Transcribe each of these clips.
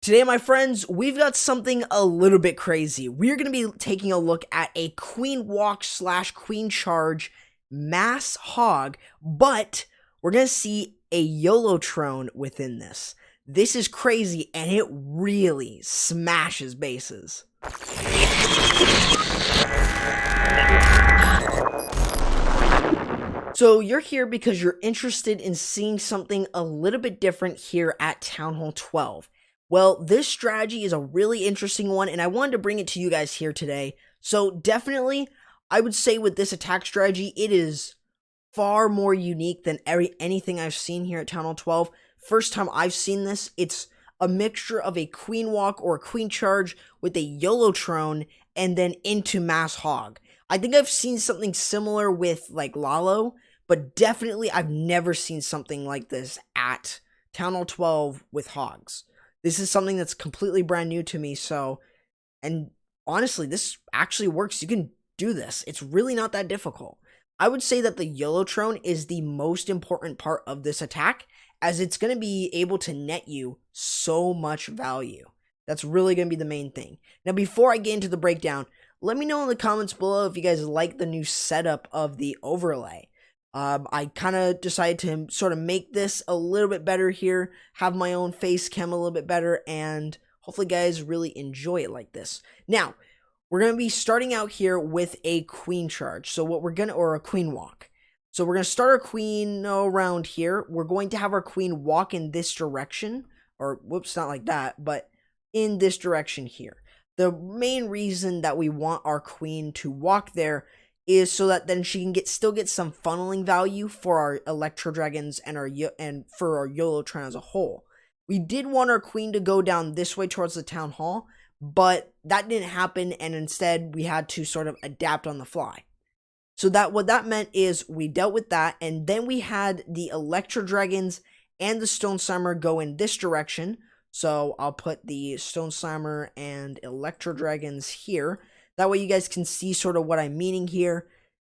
Today, my friends, we've got something a little bit crazy. We're going to be taking a look at a queen walk / queen charge mass hog, but we're going to see a YoloTrone within this. This is crazy, and it really smashes bases. So you're here because you're interested in seeing something a little bit different here at Town Hall 12. Well, this strategy is a really interesting one, and I wanted to bring it to you guys here today. So definitely, I would say with this attack strategy, it is far more unique than anything I've seen here at Town Hall 12. First time I've seen this, it's a mixture of a queen walk or a queen charge with a YoloTrone and then into mass hog. I think I've seen something similar with like Lalo, but definitely I've never seen something like this at Town Hall 12 with hogs. This is something that's completely brand new to me, and honestly, this actually works. You can do this. It's really not that difficult. I would say that the YoloTrone is the most important part of this attack, as it's going to be able to net you so much value. That's really going to be the main thing. Now, before I get into the breakdown, let me know in the comments below if you guys like the new setup of the overlay. I kind of decided to sort of make this a little bit better here, have my own face cam a little bit better, and hopefully guys really enjoy it like this. Now, we're going to be starting out here with a queen charge. So what we're going to, or a queen walk. So we're going to start our queen around here. We're going to have our queen walk in this direction, or whoops, not like that, but in this direction here. The main reason that we want our queen to walk there is so that then she can still get some funneling value for our Electro Dragons and for our YoloTrone as a whole. We did want our queen to go down this way towards the town hall, but that didn't happen, and instead we had to sort of adapt on the fly. So what that meant is we dealt with that, and then we had the Electro Dragons and the Stone Slammer go in this direction. So I'll put the Stone Slammer and Electro Dragons here. That way you guys can see sort of what I'm meaning here.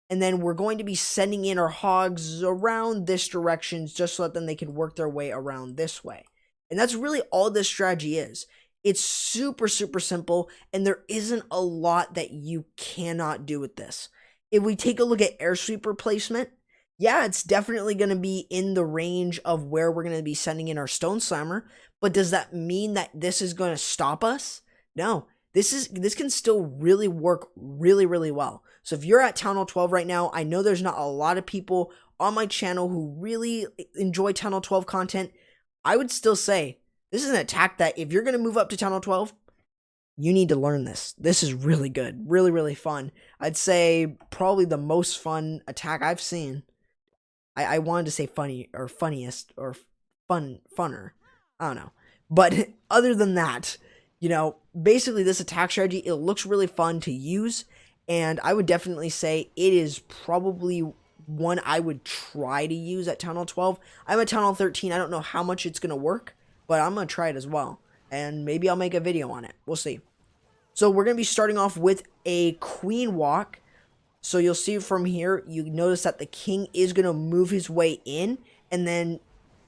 And then we're going to be sending in our hogs around this direction just so that then they can work their way around this way. And that's really all this strategy is. It's super, super simple, and there isn't a lot that you cannot do with this. If we take a look at air sweeper placement, yeah, it's definitely going to be in the range of where we're going to be sending in our Stone Slammer, but does that mean that this is going to stop us? No. This can still really work really, really well. So if you're at Town Hall 12 right now, I know there's not a lot of people on my channel who really enjoy Town Hall 12 content. I would still say this is an attack that if you're going to move up to Town Hall 12, you need to learn this. This is really good. Really, really fun. I'd say probably the most fun attack I've seen. I wanted to say funny or funniest or funner. I don't know. But other than that, you know, basically this attack strategy, it looks really fun to use, and I would definitely say it is probably one I would try to use at Town Hall 12. I'm at Town Hall 13. I don't know how much it's going to work, but I'm going to try it as well, and maybe I'll make a video on it. We'll see. So we're going to be starting off with a queen walk. So you'll see from here, you notice that the king is going to move his way in, and then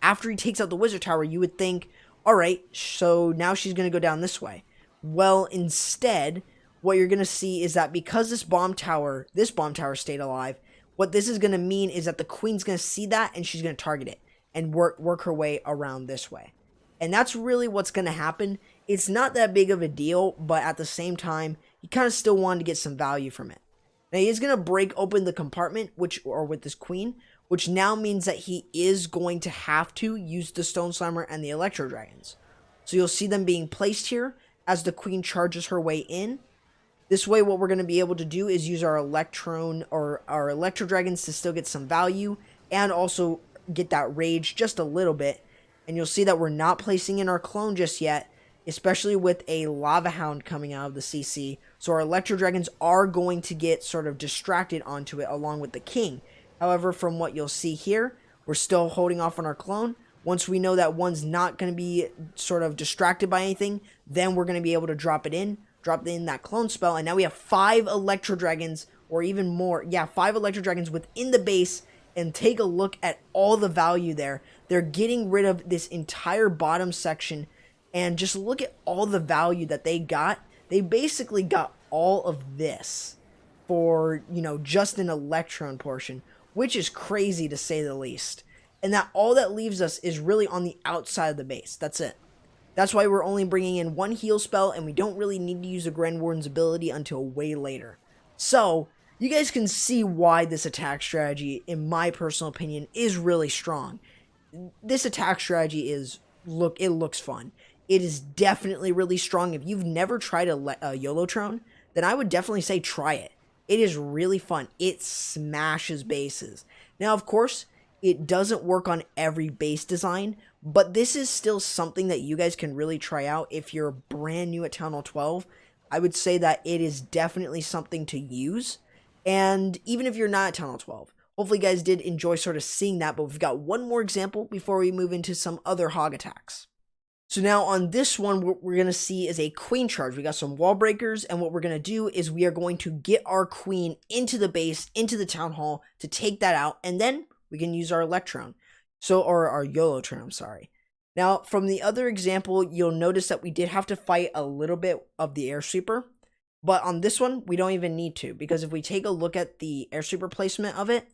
after he takes out the wizard tower, you would think, all right, so now she's going to go down this way. Well, instead, what you're going to see is that because this bomb tower stayed alive, what this is going to mean is that the queen's going to see that, and she's going to target it and work her way around this way. And that's really what's going to happen. It's not that big of a deal, but at the same time, you kind of still want to get some value from it. Now, he's going to break open the compartment, with this queen, which now means that he is going to have to use the Stone Slammer and the Electro Dragons. So you'll see them being placed here as the queen charges her way in. This way, what we're going to be able to do is use our Electron or our Electro Dragons to still get some value and also get that rage just a little bit. And you'll see that we're not placing in our clone just yet, especially with a Lava Hound coming out of the CC. So our Electro Dragons are going to get sort of distracted onto it along with the king. However, from what you'll see here, we're still holding off on our clone. Once we know that one's not going to be sort of distracted by anything, then we're going to be able to drop in that clone spell, and now we have 5 Electro Dragons, or even more, yeah, 5 Electro Dragons within the base, and take a look at all the value there. They're getting rid of this entire bottom section And just look at all the value that they got. They basically got all of this for, you know, just an Electron portion, which is crazy to say the least. And that all that leaves us is really on the outside of the base. That's it. That's why we're only bringing in one heal spell, and we don't really need to use a Grand Warden's ability until way later. So, you guys can see why this attack strategy, in my personal opinion, is really strong. This attack strategy it looks fun. It is definitely really strong. If you've never tried a YoloTrone, then I would definitely say try it. It is really fun. It smashes bases. Now, of course, it doesn't work on every base design, but this is still something that you guys can really try out if you're brand new at Town Hall 12. I would say that it is definitely something to use. And even if you're not at Town Hall 12, hopefully you guys did enjoy sort of seeing that, but we've got one more example before we move into some other hog attacks. So now on this one, what we're going to see is a queen charge. We got some wall breakers, and what we're going to do is we are going to get our queen into the base, into the town hall to take that out, and then we can use our Electron. Or our YoloTrone, I'm sorry. Now, from the other example, you'll notice that we did have to fight a little bit of the air sweeper, but on this one, we don't even need to, because if we take a look at the air sweeper placement of it,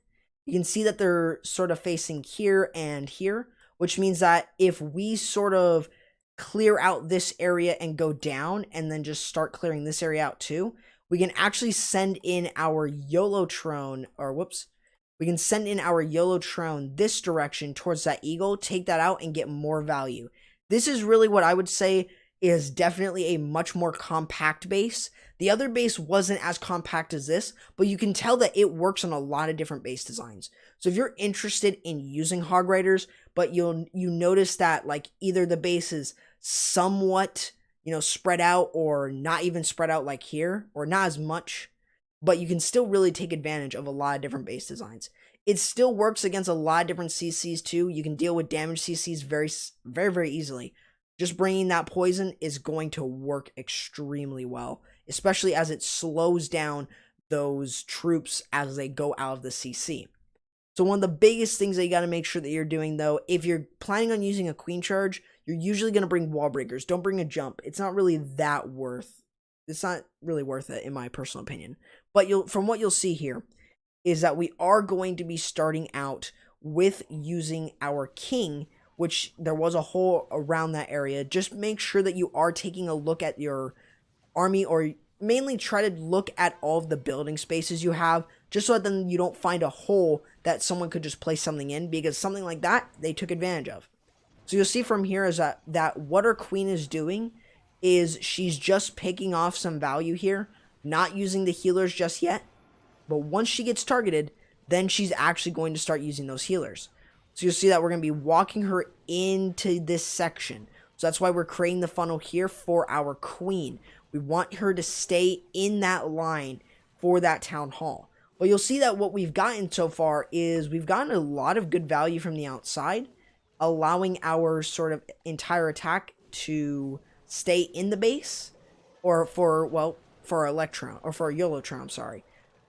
you can see that they're sort of facing here and here, which means that if we sort of clear out this area and go down and then just start clearing this area out too, we can actually send in our YoloTrone, we can send in our YoloTrone this direction towards that eagle, take that out, and get more value. This is really what I would say is definitely a much more compact base. The other base wasn't as compact as this, but you can tell that it works on a lot of different base designs. So if you're interested in using Hog Riders, but you notice that like either the base is somewhat, you know, spread out or not even spread out like here, or not as much, but you can still really take advantage of a lot of different base designs. It still works against a lot of different CCs too. You can deal with damage CCs very easily. Just bringing that poison is going to work extremely well, especially as it slows down those troops as they go out of the CC. So one of the biggest things that you got to make sure that you're doing, though, if you're planning on using a queen charge, you're usually going to bring wall breakers. Don't bring a jump. It's not really worth it, in my personal opinion. But from what you'll see here is that we are going to be starting out with using our king, which there was a hole around that area. Just make sure that you are taking a look at your army, or mainly try to look at all of the building spaces you have, just so that then you don't find a hole that someone could just place something in, because something like that they took advantage of. So you'll see from here is that what our queen is doing is she's just picking off some value here, not using the healers just yet, but once she gets targeted, then she's actually going to start using those healers. So you'll see that we're going to be walking her into this section. So that's why we're creating the funnel here for our queen. We want her to stay in that line for that town hall. But you'll see that what we've gotten so far is we've gotten a lot of good value from the outside, allowing our sort of entire attack to stay in the base, or for our Electron, or for our YoloTrone, I'm sorry,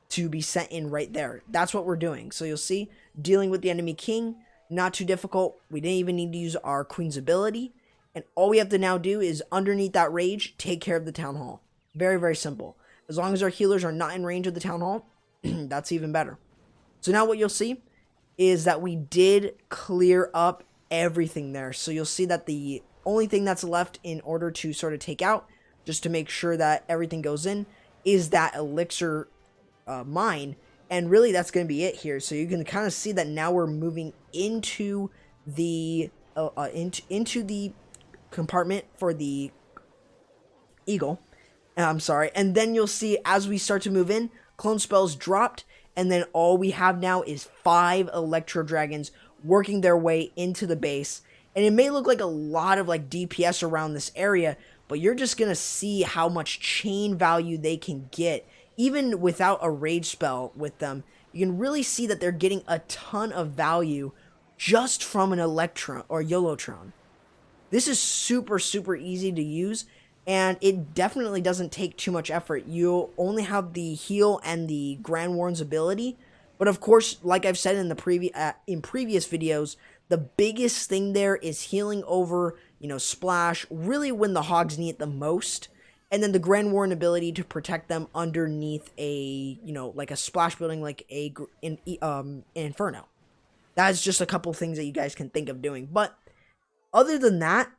to be sent in right there. That's what we're doing. So you'll see, dealing with the enemy king, not too difficult. We didn't even need to use our queen's ability. And all we have to now do is, underneath that rage, take care of the town hall. Very simple. As long as our healers are not in range of the town hall, that's even better. So now what you'll see is that we did clear up everything there. So you'll see that the only thing that's left in order to sort of take out, just to make sure that everything goes in, is that elixir mine. And really that's going to be it here. So you can kind of see that now we're moving into the into the compartment for the eagle. I'm sorry. And then you'll see as we start to move in, clone spells dropped, and then all we have now is 5 electro dragons working their way into the base. And it may look like a lot of like DPS around this area, but you're just gonna see how much chain value they can get even without a rage spell with them. You can really see that they're getting a ton of value just from an Electron or YoloTrone. This is super easy to use, and it definitely doesn't take too much effort. You'll only have the heal and the Grand Warden's ability, but of course, like I've said in the previous videos, the biggest thing there is healing over splash, really when the hogs need it the most. And then the Grand Warden ability to protect them underneath a, like a splash building, like an Inferno. That's just a couple things that you guys can think of doing. But other than that,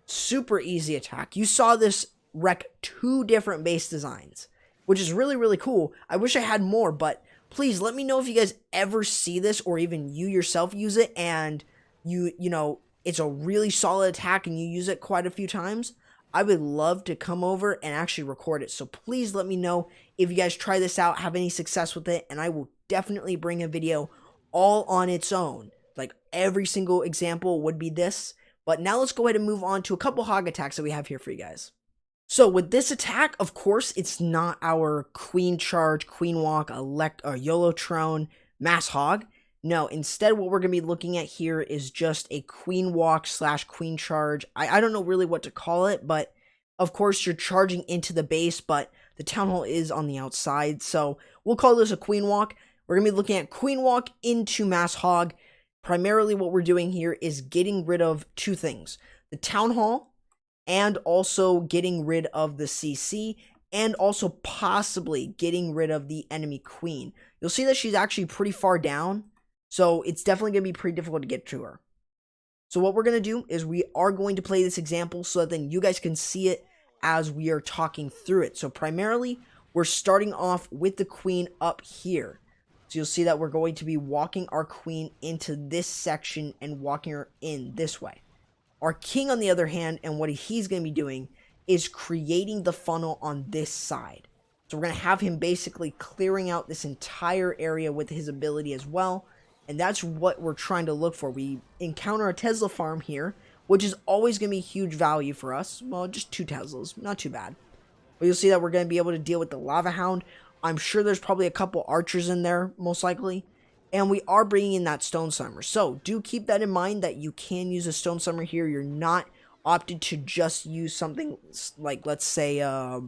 super easy attack. You saw this wreck 2 different base designs, which is really, really cool. I wish I had more, but please let me know if you guys ever see this or even you yourself use it and it's a really solid attack and you use it quite a few times. I would love to come over and actually record it. So please let me know if you guys try this out, have any success with it, and I will definitely bring a video all on its own. Like every single example would be this. But now let's go ahead and move on to a couple hog attacks that we have here for you guys. So with this attack, of course, it's not our Queen Charge, Queen Walk, YoloTrone Mass Hog. No, instead what we're going to be looking at here is just a Queen Walk / Queen Charge. I don't know really what to call it, but of course you're charging into the base, but the Town Hall is on the outside. So we'll call this a Queen Walk. We're going to be looking at Queen Walk into Mass Hog. Primarily what we're doing here is getting rid of 2 things. The Town Hall and also getting rid of the CC and also possibly getting rid of the enemy Queen. You'll see that she's actually pretty far down. So it's definitely going to be pretty difficult to get to her. So what we're going to do is we are going to play this example so that then you guys can see it as we are talking through it. So primarily, we're starting off with the Queen up here. So you'll see that we're going to be walking our Queen into this section and walking her in this way. Our King, on the other hand, and what he's going to be doing is creating the funnel on this side. So we're going to have him basically clearing out this entire area with his ability as well. And that's what we're trying to look for. We encounter a Tesla farm here, which is always going to be huge value for us. Well, just 2 Teslas, not too bad. But you'll see that we're going to be able to deal with the Lava Hound. I'm sure there's probably a couple archers in there, most likely. And we are bringing in that Stone Summer. So do keep that in mind that you can use a Stone Summer here. You're not opted to just use something like, let's say, a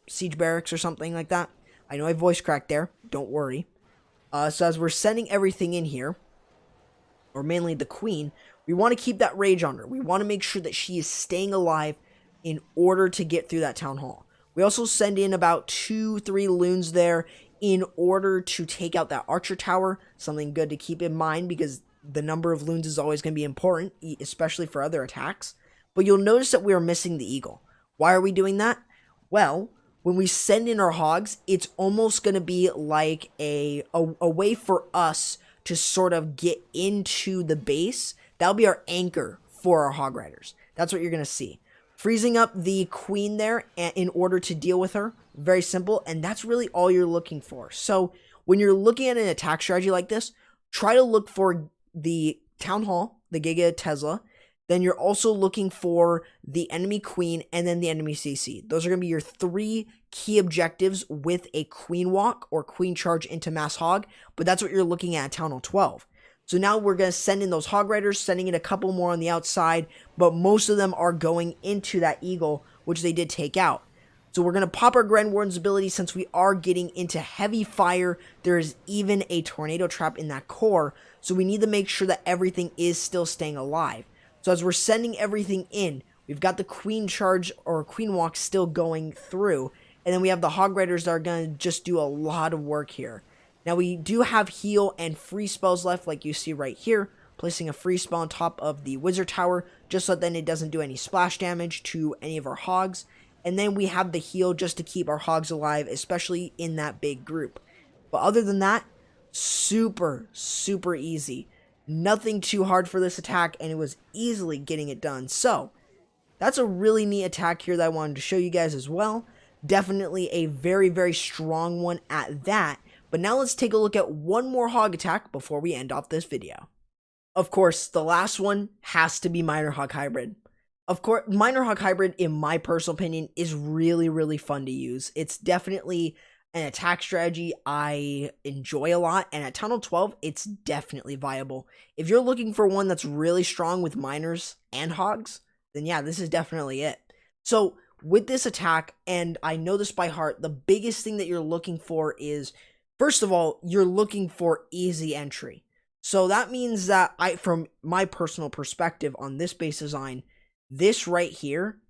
siege barracks or something like that. I know I voice cracked there. Don't worry. So as we're sending everything in here, or mainly the Queen, we want to keep that rage on her. We want to make sure that she is staying alive in order to get through that Town Hall. We also send in about 2-3 loons there in order to take out that Archer Tower. Something good to keep in mind because the number of loons is always going to be important, especially for other attacks. But you'll notice that we are missing the Eagle. Why are we doing that? Well, when we send in our hogs, it's almost going to be like a way for us to sort of get into the base. That'll be our anchor for our hog riders. That's what you're going to see. Freezing up the Queen there in order to deal with her. Very simple, and that's really all you're looking for. So when you're looking at an attack strategy like this, try to look for the Town Hall, the Giga Tesla. Then you're also looking for the enemy Queen and then the enemy CC. Those are going to be your 3 key objectives with a Queen Walk or Queen Charge into Mass Hog. But that's what you're looking at Town Hall 12. So now we're going to send in those Hog Riders, sending in a couple more on the outside. But most of them are going into that Eagle, which they did take out. So we're going to pop our Grand Warden's ability since we are getting into heavy fire. There is even a Tornado Trap in that core. So we need to make sure that everything is still staying alive. So as we're sending everything in, we've got the Queen Charge or Queen Walk still going through. And then we have the Hog Riders that are going to just do a lot of work here. Now we do have heal and free spells left like you see right here. Placing a free spell on top of the Wizard Tower just so that then it doesn't do any splash damage to any of our hogs. And then we have the heal just to keep our hogs alive, especially in that big group. But other than that, super, super easy. Nothing too hard for this attack, and it was easily getting it done. So, that's a really neat attack here that I wanted to show you guys as well. Definitely a very, very strong one at that. But now let's take a look at one more hog attack before we end off this video. Of course, the last one has to be Miner Hog Hybrid. Of course, Miner Hog Hybrid, in my personal opinion, is really, really fun to use. It's definitely an attack strategy I enjoy a lot, and at Town Hall 12, it's definitely viable. If you're looking for one that's really strong with miners and hogs, then yeah, this is definitely it. So with this attack, and I know this by heart, the biggest thing that you're looking for is, first of all, you're looking for easy entry. So that means that from my personal perspective on this base design, this right here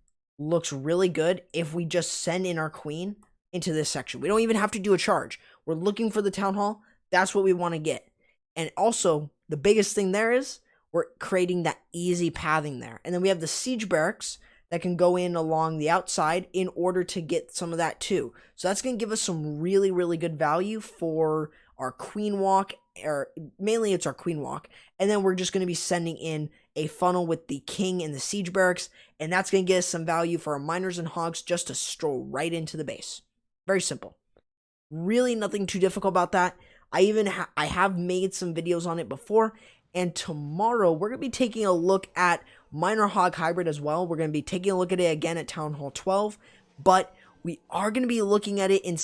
looks really good if we just send in our queen into this section. We don't even have to do a charge. We're looking for the town hall. That's what we want to get. And also, the biggest thing there is we're creating that easy pathing there. And then we have the siege barracks that can go in along the outside in order to get some of that too. So that's going to give us some really, really good value for our queen walk, or mainly it's our queen walk. And then we're just going to be sending in a funnel with the king and the siege barracks, and that's going to get us some value for our miners and hogs just to stroll right into the base. Very simple. Really nothing too difficult about that. I have made some videos on it before, and tomorrow we're going to be taking a look at Miner Hog Hybrid as well. We're going to be taking a look at it again at Town Hall 12, but we are going to be looking at it in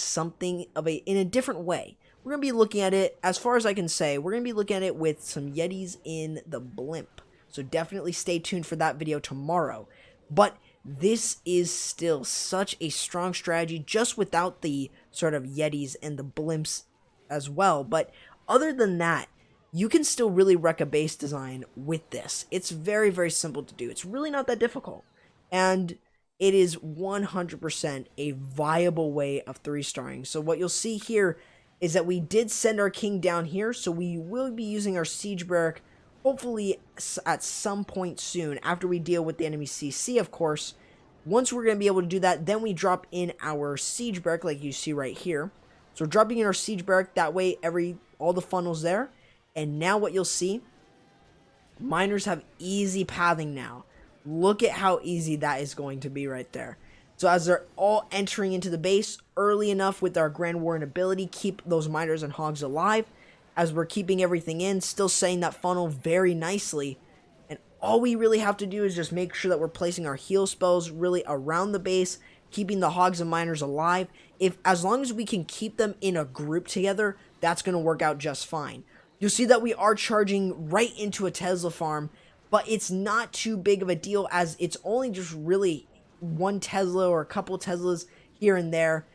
in a different way. We're going to be looking at it, as far as I can say, we're going to be looking at it with some Yetis in the blimp. So definitely stay tuned for that video tomorrow. But this is still such a strong strategy, just without the sort of Yetis and the blimps as well. But other than that, you can still really wreck a base design with this. It's very, very simple to do. It's really not that difficult. And it is 100% a viable way of 3-starring. So what you'll see here is that we did send our king down here, so we will be using our siege barrack hopefully at some point soon, after we deal with the enemy CC, of course. Once we're going to be able to do that, then we drop in our siege barrack, like you see right here. So we're dropping in our siege barrack, that way all the funnels there. And now what you'll see, miners have easy pathing now. Look at how easy that is going to be right there. So as they're all entering into the base early enough with our Grand Warren ability, keep those miners and hogs alive. As we're keeping everything in, still setting that funnel very nicely. And all we really have to do is just make sure that we're placing our heal spells really around the base, keeping the hogs and miners alive. As long as we can keep them in a group together, that's going to work out just fine. You'll see that we are charging right into a Tesla farm, but it's not too big of a deal, as it's only just really one Tesla or a couple Teslas here and there.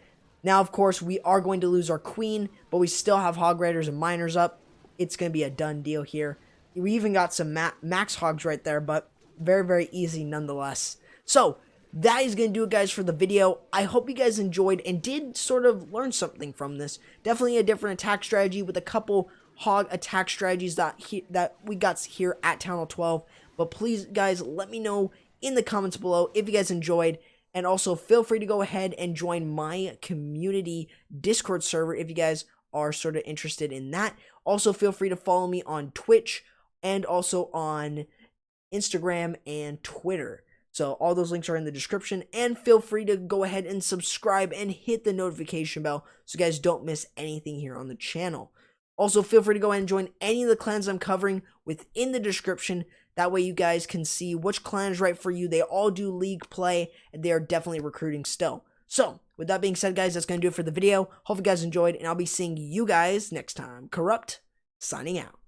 Now, of course, we are going to lose our queen, but we still have hog raiders and miners up. It's going to be a done deal here. We even got some max hogs right there, but very, very easy nonetheless. So that is going to do it, guys, for the video. I hope you guys enjoyed and did sort of learn something from this. Definitely a different attack strategy with a couple hog attack strategies that we got here at Town Hall 12. But please, guys, let me know in the comments below if you guys enjoyed. And also feel free to go ahead and join my community Discord server if you guys are sort of interested in that. Also feel free to follow me on Twitch and also on Instagram and Twitter. So all those links are in the description, and feel free to go ahead and subscribe and hit the notification bell so you guys don't miss anything here on the channel. Also feel free to go ahead and join any of the clans I'm covering within the description. That way you guys can see which clan is right for you. They all do league play, and they are definitely recruiting still. So, with that being said, guys, that's going to do it for the video. Hope you guys enjoyed, and I'll be seeing you guys next time. Corrupt, signing out.